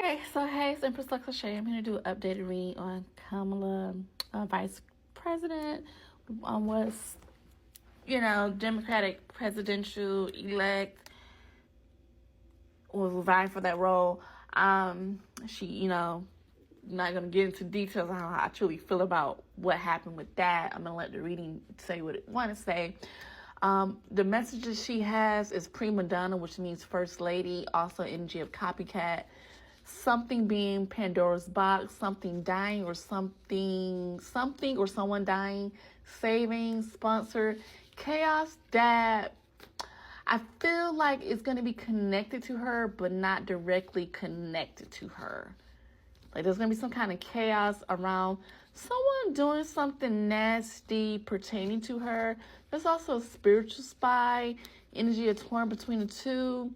Okay, so hey, it's Empress Lexa Shay. I'm here to do an updated read on Kamala, Vice President, was, Democratic presidential elect, was vying for that role. She, not going to get into details on how I truly feel about what happened with that. I'm going to let the reading say what it want to say. The messages she has is prima donna, which means first lady, also energy of copycat. Something being Pandora's box, something dying or something or someone dying, saving, sponsor, chaos that I feel like it's going to be connected to her, but not directly connected to her. Like there's going to be some kind of chaos around someone doing something nasty pertaining to her. There's also a spiritual spy, energy of torn between the two.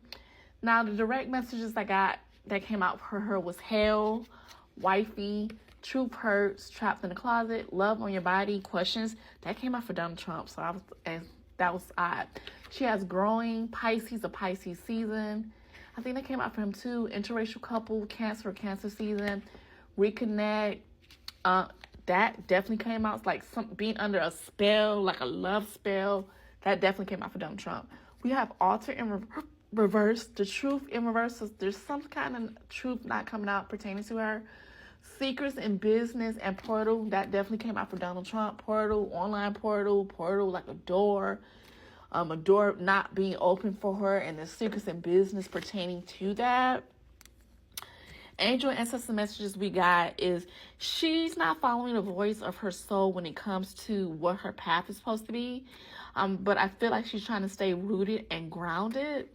Now, the direct messages I got that came out for her was hell, wifey, truth hurts, trapped in the closet, love on your body, questions. That came out for Donald Trump, so that was odd. She has growing, Pisces, a Pisces season. I think that came out for him too. Interracial couple, Cancer season, reconnect. That definitely came out. It's like being under a spell, like a love spell. That definitely came out for Donald Trump. We have alter in reverse, the truth in reverse. So there's some kind of truth not coming out pertaining to her. Secrets in business and portal, that definitely came out for Donald Trump. Portal, online portal like a door not being open for her, and the secrets in business pertaining to that. Angel and ancestor messages we got is she's not following the voice of her soul when it comes to what her path is supposed to be. But I feel like she's trying to stay rooted and grounded.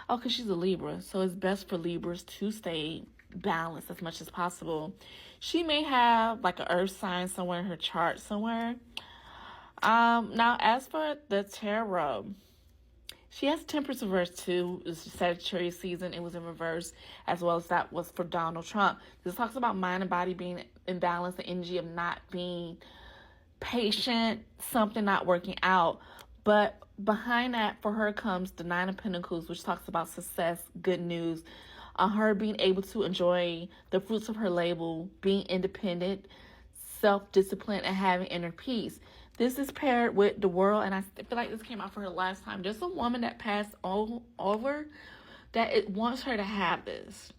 Oh, because she's a Libra, so it's best for Libras to stay balanced as much as possible. She may have like an earth sign somewhere in her chart somewhere. Now, as for the tarot, she has Temperance reverse too. It's Sagittarius season. It was in reverse, as well as that was for Donald Trump. This talks about mind and body being in balance, the energy of not being patient, something not working out. But behind that, for her comes the Nine of Pentacles, which talks about success, good news, her being able to enjoy the fruits of her labor, being independent, self-discipline, and having inner peace. This is paired with the World, and I feel like this came out for her last time. There's a woman that passed over that it wants her to have this.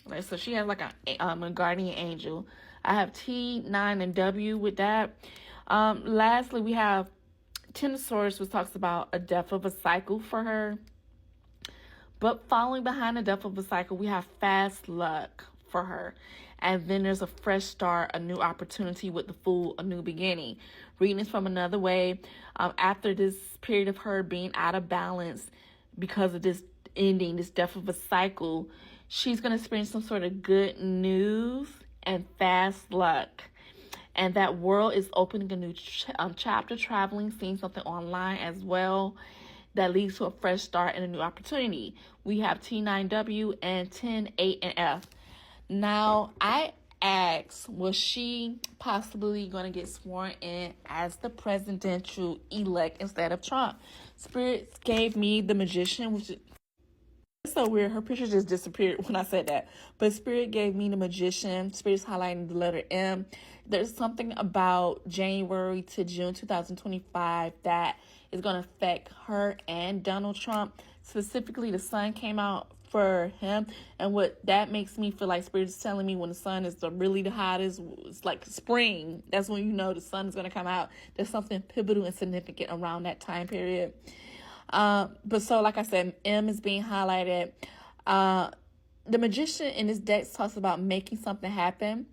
Right, so she has like a guardian angel. I have T, 9, and W with that. Lastly, we have Ten of Swords, which talks about a death of a cycle for her. But following behind the death of a cycle, we have fast luck for her. And then there's a fresh start, a new opportunity with the Fool, a new beginning. Reading this from another way. After this period of her being out of balance because of this ending, this death of a cycle, she's going to experience some sort of good news and fast luck. And that World is opening a new chapter, traveling, seeing something online as well that leads to a fresh start and a new opportunity. We have T9W and 10, 8, and F. Now, I asked, was she possibly going to get sworn in as the presidential elect instead of Trump? Spirit gave me the Magician, which is so weird. Her picture just disappeared when I said that. But Spirit gave me the Magician. Spirit's highlighting the letter M. There's something about January to June 2025 that is going to affect her and Donald Trump. Specifically, the sun came out for him. And what that makes me feel like Spirit is telling me when the sun is really the hottest, it's like spring. That's when you know the sun is going to come out. There's something pivotal and significant around that time period. But so, like I said, M is being highlighted. The Magician in this deck talks about making something happen.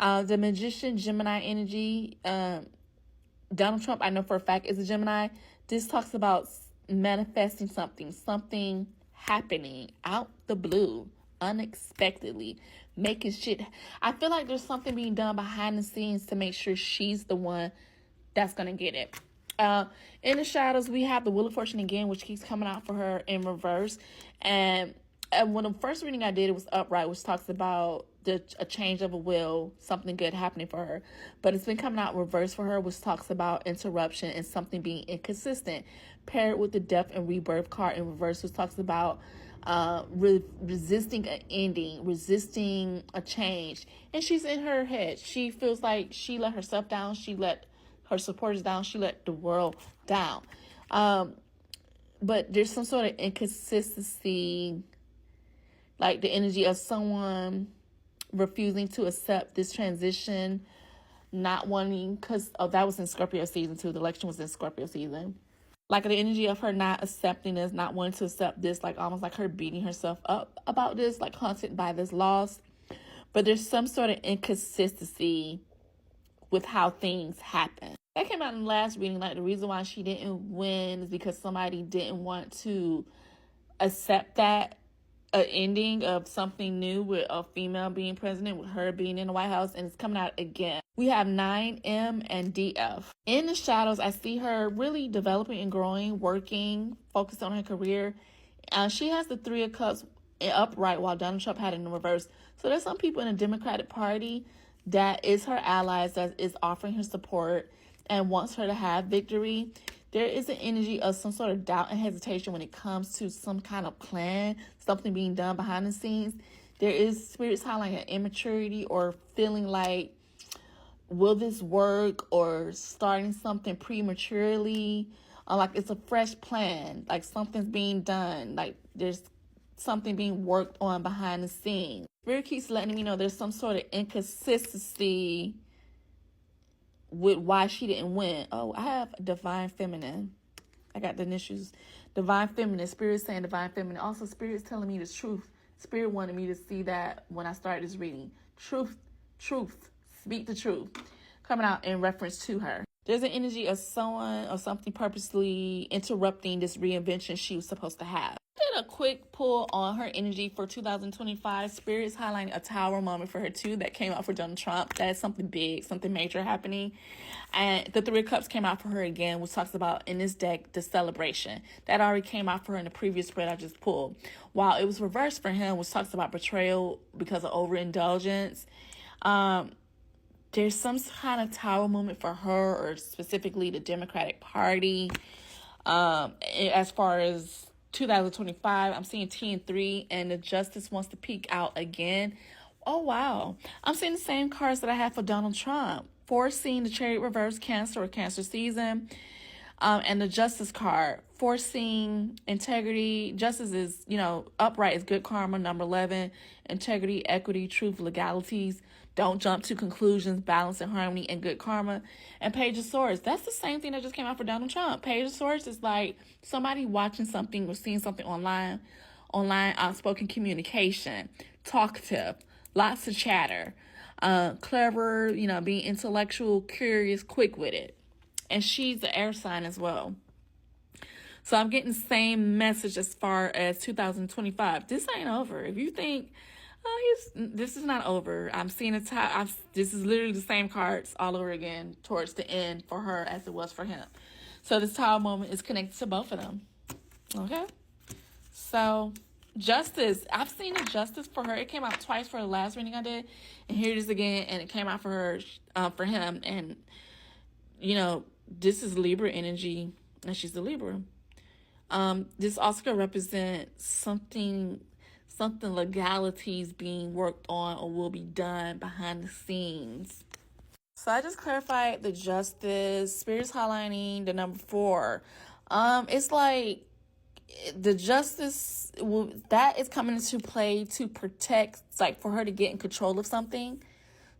The Magician, Gemini energy. Donald Trump, I know for a fact, is a Gemini. This talks about manifesting something happening out the blue, unexpectedly, making shit. I feel like there's something being done behind the scenes to make sure she's the one that's going to get it. In the shadows, we have the Wheel of Fortune again, which keeps coming out for her in reverse. And when the first reading I did, it was upright, which talks about a change of a will, something good happening for her. But it's been coming out reverse for her, which talks about interruption and something being inconsistent. Paired with the Death and Rebirth card in reverse, which talks about resisting an ending, resisting a change. And she's in her head. She feels like she let herself down. She let her supporters down. She let the world down. But there's some sort of inconsistency, like the energy of someone refusing to accept this transition, not wanting, because that was in Scorpio season too. The election was in Scorpio season. Like the energy of her not accepting this, not wanting to accept this, like almost like her beating herself up about this, like haunted by this loss. But there's some sort of inconsistency with how things happen. That came out in the last reading. Like the reason why she didn't win is because somebody didn't want to accept that ending of something new with a female being president, with her being in the White House, and it's coming out again. We have 9M and DF. In the shadows, I see her really developing and growing, working, focused on her career. She has the 3 of Cups upright while Donald Trump had it in reverse. So there's some people in the Democratic Party that is her allies, that is offering her support and wants her to have victory. There is an energy of some sort of doubt and hesitation when it comes to some kind of plan, something being done behind the scenes. There is spirits highlighting an immaturity or feeling like, will this work, or starting something prematurely, like it's a fresh plan, like something's being done, like there's something being worked on behind the scenes. Spirit keeps letting me know there's some sort of inconsistency with why she didn't win. Oh, I have Divine Feminine. I got the initials. Divine Feminine. Spirit saying Divine Feminine. Also, Spirit's telling me the truth. Spirit wanted me to see that when I started this reading. Truth. Speak the truth. Coming out in reference to her. There's an energy of someone or something purposely interrupting this reinvention she was supposed to have. I did a quick pull on her energy for 2025. Spirit is highlighting a tower moment for her too that came out for Donald Trump. That is something big, something major happening. And the 3 of Cups came out for her again, which talks about in this deck the celebration. That already came out for her in the previous spread I just pulled. While it was reversed for him, which talks about betrayal because of overindulgence. There's some kind of tower moment for her, or specifically the Democratic Party. As far as 2025, I'm seeing T and 3, and the Justice wants to peek out again. Oh, wow. I'm seeing the same cards that I had for Donald Trump. Forcing the Chariot reverse, Cancer or Cancer season. And the Justice card, forcing integrity. Justice is, upright is good karma, number 11. Integrity, equity, truth, legalities. Don't jump to conclusions, balance and harmony, and good karma. And Page of Swords. That's the same thing that just came out for Donald Trump. Page of Swords is like somebody watching something or seeing something online, outspoken communication, talkative, lots of chatter, clever, being intellectual, curious, quick-witted. And she's the air sign as well. So I'm getting the same message as far as 2025. This ain't over. If you think, this is not over. I'm seeing this is literally the same cards all over again towards the end for her as it was for him. So this tower moment is connected to both of them. Okay? So Justice. I've seen a Justice for her. It came out twice for the last reading I did. And here it is again. And it came out for her, for him. And, this is Libra energy. And she's a Libra. This also could represent something legalities being worked on or will be done behind the scenes. So I just clarified the Justice. Spirit's highlighting the number 4. It's like the Justice that is coming into play to protect, like for her to get in control of something,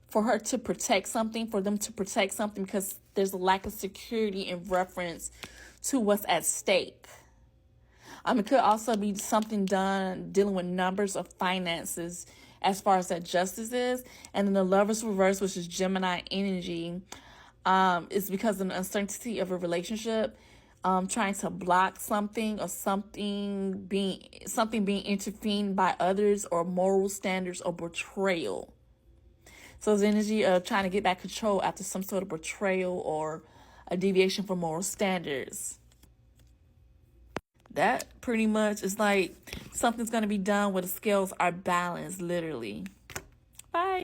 for her to protect something, for them to protect something, because there's a lack of security in reference to what's at stake. It could also be something done dealing with numbers of finances as far as that Justice is. And then the Lover's reverse, which is Gemini energy, is because of the uncertainty of a relationship, trying to block something or something being intervened by others, or moral standards, or betrayal. So it's the energy of trying to get back control after some sort of betrayal or a deviation from moral standards. That pretty much is like something's going to be done where the scales are balanced, literally. Bye.